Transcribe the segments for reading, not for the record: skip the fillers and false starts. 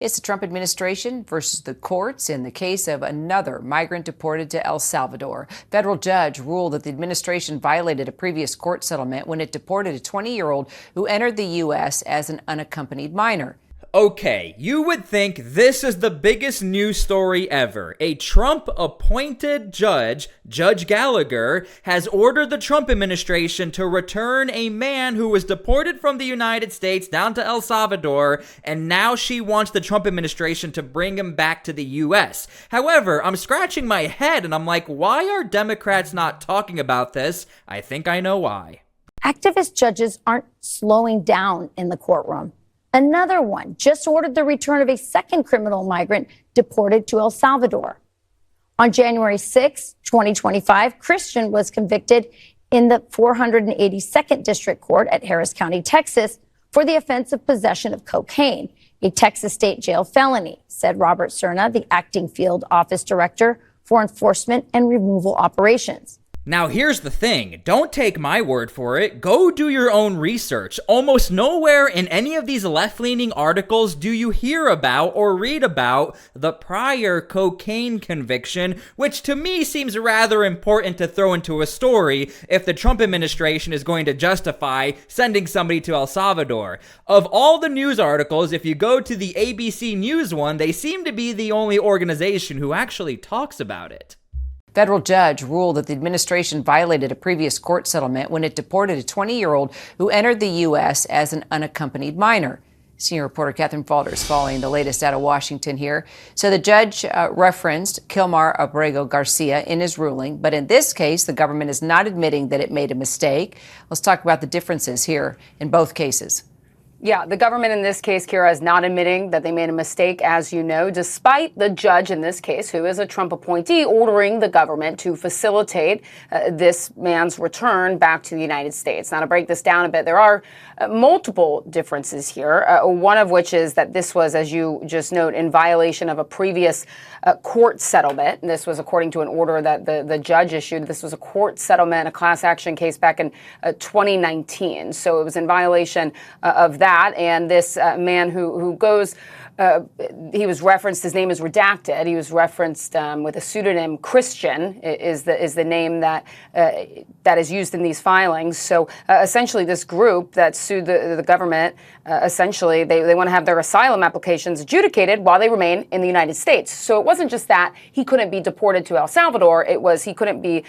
It's the Trump administration versus the courts in the case of another migrant deported to El Salvador. Federal judge ruled that the administration violated a previous court settlement when it deported a 20-year-old who entered the U.S. as an unaccompanied minor. Okay, you would think this is the biggest news story ever. A Trump-appointed judge, Judge Gallagher, has ordered the Trump administration to return a man who was deported from the United States down to El Salvador, and now she wants the Trump administration to bring him back to the U.S. However, I'm scratching my head and I'm like, why are Democrats not talking about this? I think I know why. Activist judges aren't slowing down in the courtroom. Another one just ordered the return of a second criminal migrant deported to El Salvador. On January 6, 2025, Christian was convicted in the 482nd District Court at Harris County, Texas, for the offense of possession of cocaine, a Texas state jail felony, said Robert Cerna, the acting field office director for enforcement and removal operations. Now here's the thing, don't take my word for it, go do your own research. Almost nowhere in any of these left-leaning articles do you hear about or read about the prior cocaine conviction, which to me seems rather important to throw into a story if the Trump administration is going to justify sending somebody to El Salvador. Of all the news articles, if you go to the ABC News one, they seem to be the only organization who actually talks about it. Federal judge ruled that the administration violated a previous court settlement when it deported a 20-year-old who entered the U.S. as an unaccompanied minor. Senior reporter Catherine Falter is following the latest out of Washington here. So the judge referenced Kilmar Abrego Garcia in his ruling, but in this case, the government is not admitting that it made a mistake. Let's talk about the differences here in both cases. Yeah, the government in this case, Kira, is not admitting that they made a mistake, as you know, despite the judge in this case, who is a Trump appointee, ordering the government to facilitate this man's return back to the United States. Now, to break this down a bit, there are multiple differences here, one of which is that this was, as you just note, in violation of a previous court settlement. And this was according to an order that the judge issued. This was a court settlement, a class action case back in 2019. So it was in violation of that. And this man who goes, he was referenced, his name is redacted. He was referenced with a pseudonym Christian is the name that is used in these filings. So essentially this group that sued the government, essentially they want to have their asylum applications adjudicated while they remain in the United States. So it wasn't just that he couldn't be deported to El Salvador, it was he couldn't be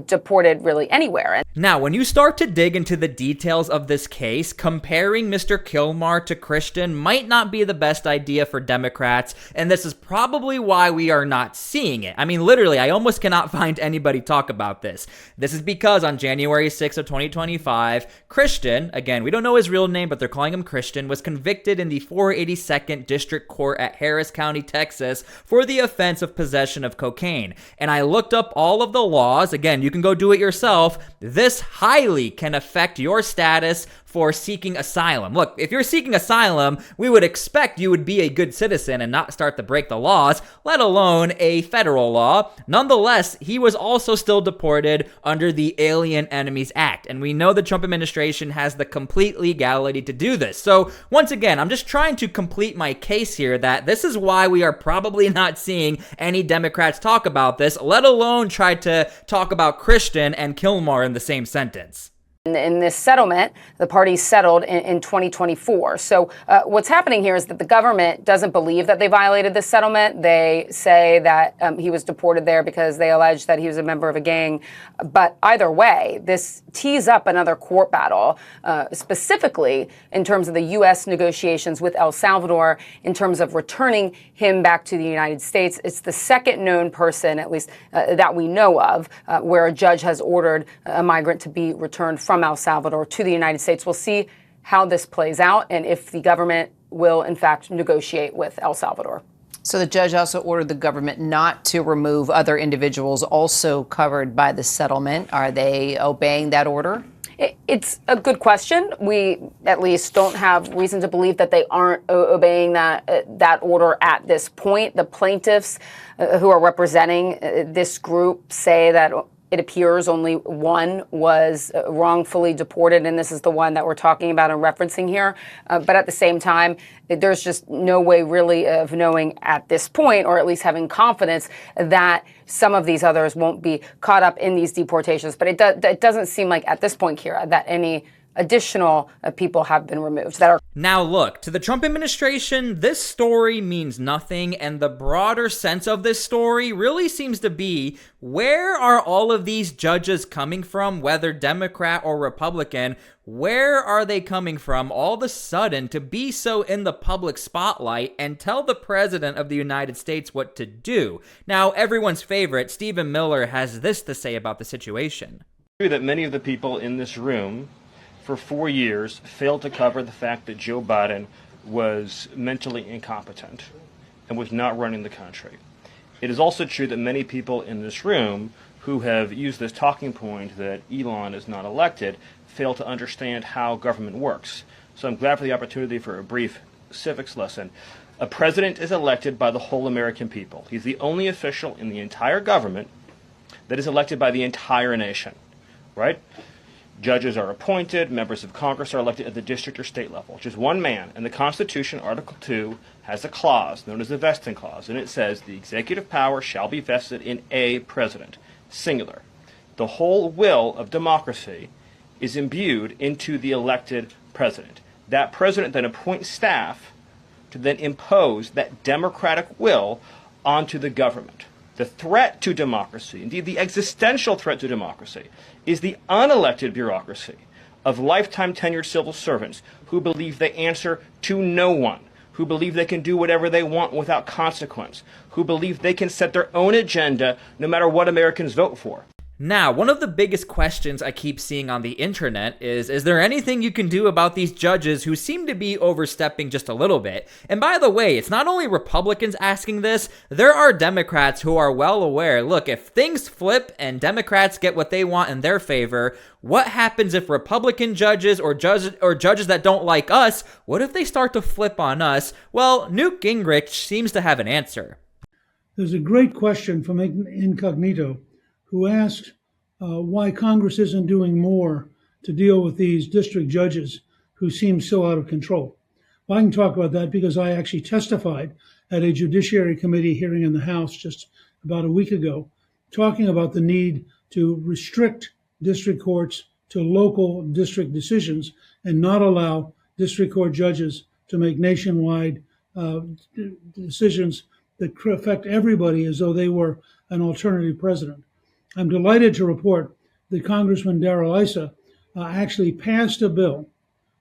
deported really anywhere. Now, when you start to dig into the details of this case, comparing Mr. Kilmar to Christian might not be the best idea for Democrats, and this is probably why we are not seeing it. I mean, literally, I almost cannot find anybody talk about this. This is because on January 6th of 2025, Christian, again, we don't know his real name, but they're calling him Christian, was convicted in the 482nd District Court at Harris County, Texas, for the offense of possession of cocaine. And I looked up all of the laws. Again, you can go do it yourself. This highly can affect your status for seeking asylum. Look, if you're seeking asylum, we would expect you would be a good citizen and not start to break the laws, let alone a federal law. Nonetheless, he was also still deported under the Alien Enemies Act, and we know the Trump administration has the complete legality to do this. So once again, I'm just trying to complete my case here that this is why we are probably not seeing any Democrats talk about this, let alone try to talk about Christian and Kilmar in the same sentence. In this settlement, the parties settled in 2024. So what's happening here is that the government doesn't believe that they violated this settlement. They say that he was deported there because they allege that he was a member of a gang. But either way, this tees up another court battle, specifically in terms of the U.S. negotiations with El Salvador, in terms of returning him back to the United States. It's the second known person, at least that we know of, where a judge has ordered a migrant to be returned from El Salvador to the United States. We'll see how this plays out and if the government will, in fact, negotiate with El Salvador. So the judge also ordered the government not to remove other individuals also covered by the settlement. Are they obeying that order? It's a good question. We at least don't have reason to believe that they aren't obeying that order at this point. The plaintiffs who are representing this group say that it appears only one was wrongfully deported, and this is the one that we're talking about and referencing here. But at the same time, there's just no way really of knowing at this point, or at least having confidence, that some of these others won't be caught up in these deportations. But it doesn't seem like at this point, Kira, that any additional people have been removed that are. Now look, to the Trump administration, this story means nothing, and the broader sense of this story really seems to be, where are all of these judges coming from, whether Democrat or Republican? Where are they coming from all of a sudden to be so in the public spotlight and tell the president of the United States what to do? Now, everyone's favorite, Stephen Miller, has this to say about the situation. That many of the people in this room for 4 years failed to cover the fact that Joe Biden was mentally incompetent and was not running the country. It is also true that many people in this room who have used this talking point that Elon is not elected fail to understand how government works. So I'm glad for the opportunity for a brief civics lesson. A president is elected by the whole American people. He's the only official in the entire government that is elected by the entire nation, right? Judges are appointed, members of Congress are elected at the district or state level. Just one man. And the Constitution, Article 2, has a clause known as the vesting clause, and it says the executive power shall be vested in a president, singular. The whole will of democracy is imbued into the elected president. That president then appoints staff to then impose that democratic will onto the government. The threat to democracy, indeed the existential threat to democracy, is the unelected bureaucracy of lifetime tenured civil servants who believe they answer to no one, who believe they can do whatever they want without consequence, who believe they can set their own agenda no matter what Americans vote for. Now, one of the biggest questions I keep seeing on the internet is there anything you can do about these judges who seem to be overstepping just a little bit? And by the way, it's not only Republicans asking this, there are Democrats who are well aware, look, if things flip and Democrats get what they want in their favor, what happens if Republican judges or judges that don't like us, what if they start to flip on us? Well, Newt Gingrich seems to have an answer. There's a great question from Incognito, who asked why Congress isn't doing more to deal with these district judges who seem so out of control. Well, I can talk about that because I actually testified at a Judiciary Committee hearing in the House just about a week ago, talking about the need to restrict district courts to local district decisions and not allow district court judges to make nationwide decisions that affect everybody as though they were an alternative president. I'm delighted to report that Congressman Darrell Issa actually passed a bill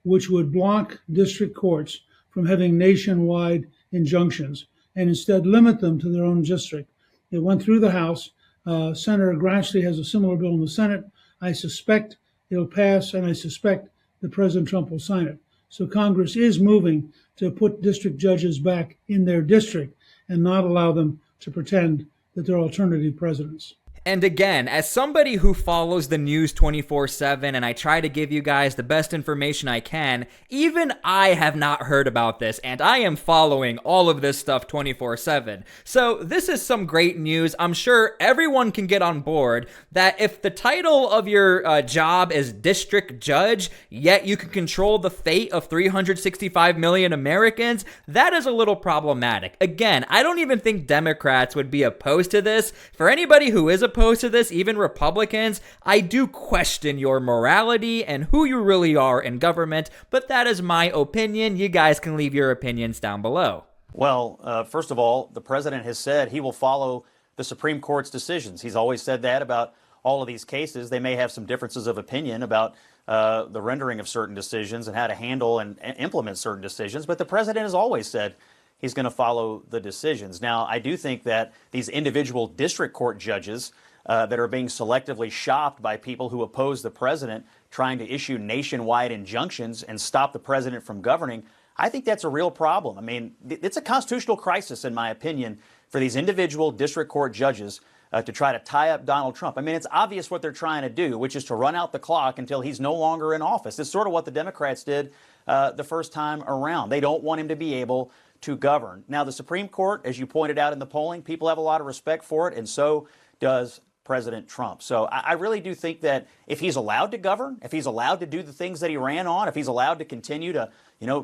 which would block district courts from having nationwide injunctions and instead limit them to their own district. It went through the House. Senator Grassley has a similar bill in the Senate. I suspect it'll pass, and I suspect that President Trump will sign it. So Congress is moving to put district judges back in their district and not allow them to pretend that they're alternative presidents. And again, as somebody who follows the news 24/7 and I try to give you guys the best information I can, even I have not heard about this, and I am following all of this stuff 24/7. So this is some great news. I'm sure everyone can get on board that if the title of your job is district judge, yet you can control the fate of 365 million Americans, that is a little problematic. Again, I don't even think Democrats would be opposed to this. For anybody who is opposed to this, even Republicans, I do question your morality and who you really are in government, but that is my opinion. You guys can leave your opinions down below. Well, first of all, the president has said he will follow the Supreme Court's decisions. He's always said that about all of these cases. They may have some differences of opinion about the rendering of certain decisions and how to handle and implement certain decisions, but the president has always said he's going to follow the decisions. Now, I do think that these individual district court judges that are being selectively shopped by people who oppose the president trying to issue nationwide injunctions and stop the president from governing, I think that's a real problem. I mean, it's a constitutional crisis, in my opinion, for these individual district court judges to try to tie up Donald Trump. I mean, it's obvious what they're trying to do, which is to run out the clock until he's no longer in office. It's sort of what the Democrats did the first time around. They don't want him to be able to govern. Now, the Supreme Court, as you pointed out in the polling, people have a lot of respect for it, and so does President Trump. So I really do think that if he's allowed to govern, if he's allowed to do the things that he ran on, if he's allowed to continue to,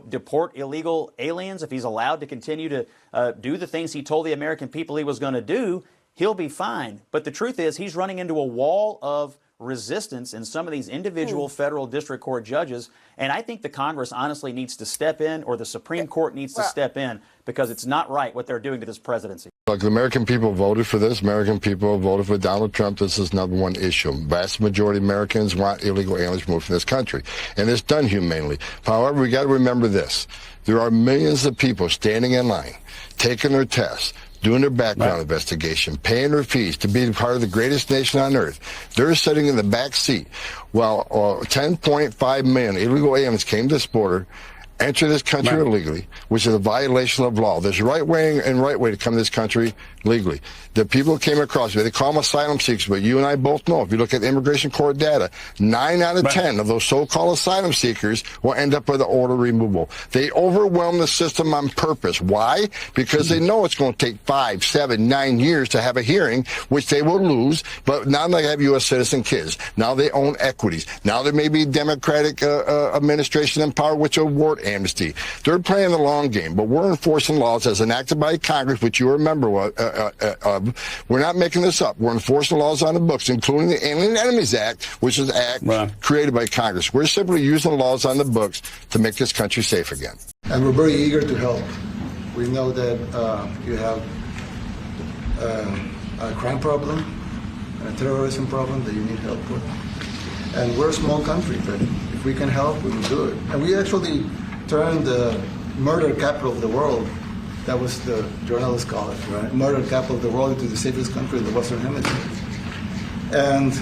deport illegal aliens, if he's allowed to continue to do the things he told the American people he was going to do, he'll be fine. But the truth is he's running into a wall of resistance in some of these individual federal district court judges. And I think the Congress honestly needs to step in, or the Supreme Court needs to step in, because it's not right what they're doing to this presidency. Look, the American people voted for this. American people voted for Donald Trump. This is number one issue. Vast majority of Americans want illegal aliens moved from this country. And it's done humanely. However, we got to remember this. There are millions of people standing in line, taking their tests, doing their background investigation, paying their fees to be part of the greatest nation on earth. They're sitting in the back seat while 10.5 million illegal aliens came to this border, enter this country illegally, which is a violation of law. There's right way and right way to come to this country legally. The people who came across, they call them asylum seekers, but you and I both know, if you look at the immigration court data, 9 out of 10 of those so-called asylum seekers will end up with an order removal. They overwhelm the system on purpose. Why? Because they know it's going to take 5, 7, 9 years to have a hearing, which they will lose, but now they have U.S. citizen kids. Now they own equities. Now there may be Democratic administration in power, which will award amnesty. They're playing the long game, but we're enforcing laws as enacted by Congress, which you're a member of. We're not making this up. We're enforcing laws on the books, including the Alien Enemies Act, which is an act created by Congress. We're simply using laws on the books to make this country safe again. And we're very eager to help. We know that you have a crime problem, a terrorism problem that you need help with. And we're a small country, but if we can help, we will do it. And we actually turned the murder capital of the world, that was the journalists call it, right? Murder capital of the world, into the safest country in the Western Hemisphere. And,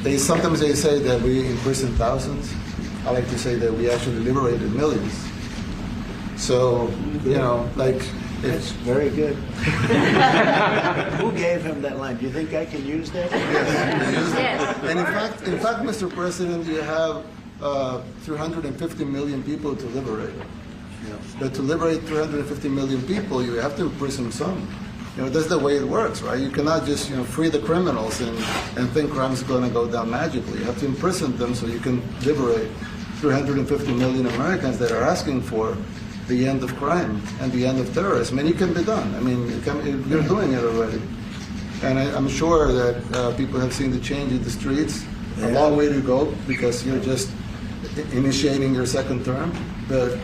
if sometimes they say that we imprison thousands. I like to say that we actually liberated millions. So, That's very good. Who gave him that line? Do you think I can use that? Yes. And in fact, Mr. President, you have 350 million people to liberate. Yeah. But to liberate 350 million people, you have to imprison some. That's the way it works, right? You cannot just free the criminals and think crime is going to go down magically. You have to imprison them so you can liberate 350 million Americans that are asking for the end of crime and the end of terrorism. And it can be done. I mean, you're doing it already. And I'm sure that people have seen the change in the streets. A long way to go, because you're just initiating your second term. But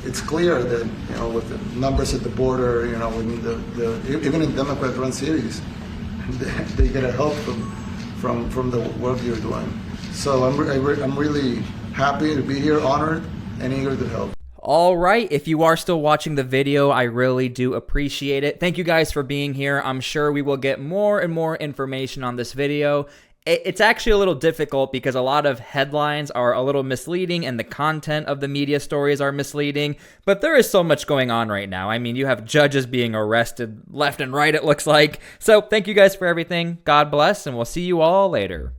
it's clear that, with the numbers at the border, even in Democrat-run cities, they get a help from the work you're doing. So I'm really happy to be here, honored, and eager to help. All right, if you are still watching the video, I really do appreciate it. Thank you guys for being here. I'm sure we will get more and more information on this video. It's actually a little difficult because a lot of headlines are a little misleading and the content of the media stories are misleading, but there is so much going on right now. I mean, you have judges being arrested left and right, it looks like. So thank you guys for everything. God bless, and we'll see you all later.